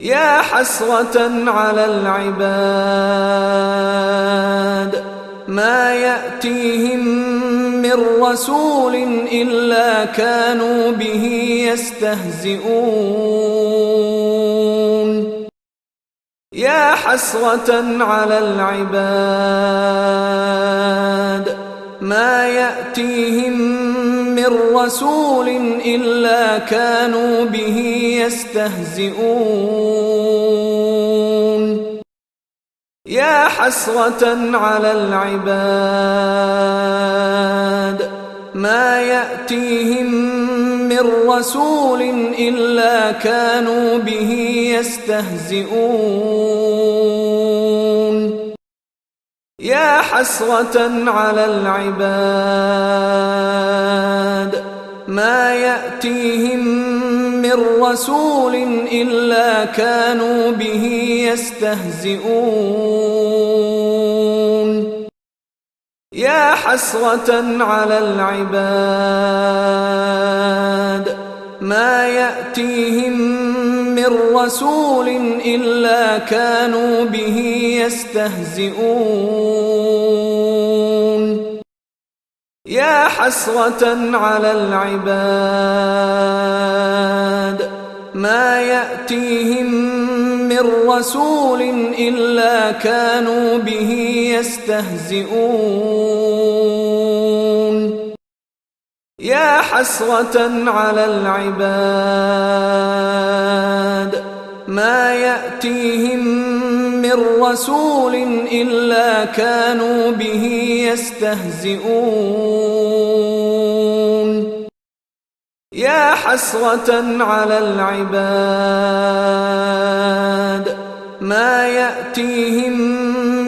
يا حسرة على العباد ما يأتيهم من رسول إلا كانوا به يستهزئون يا حسرة على العباد ما يأتيهم من رسول إلا كانوا به يستهزئون يا حسرة على العباد ما يأتيهم من رسول إلا كانوا به يستهزئون يا حسرة على العباد ما يأتيهم من رسول إلا كانوا به يستهزئون يا حسرة على العباد ما يأتيهم من رسول إلا كانوا به يستهزئون يا حسرة على العباد ما يأتيهم من رسول إلا كانوا به يستهزئون يا حسرة على العباد ما يأتيهم من رسول إلا كانوا به يستهزئون يا حسرة على العباد ما يأتيهم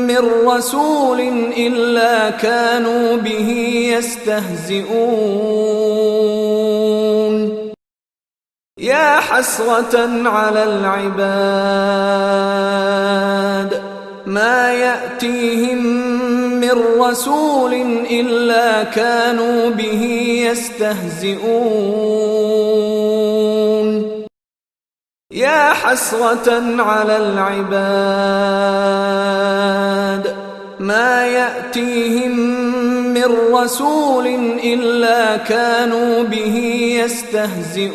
من رسول إلا كانوا به يستهزئون يا حسرة على العباد ما يأتيهم من رسول إلا كانوا به يستهزئون يا حسرة على العباد ما يأتيهم من رسول إلا كانوا به يستهزئون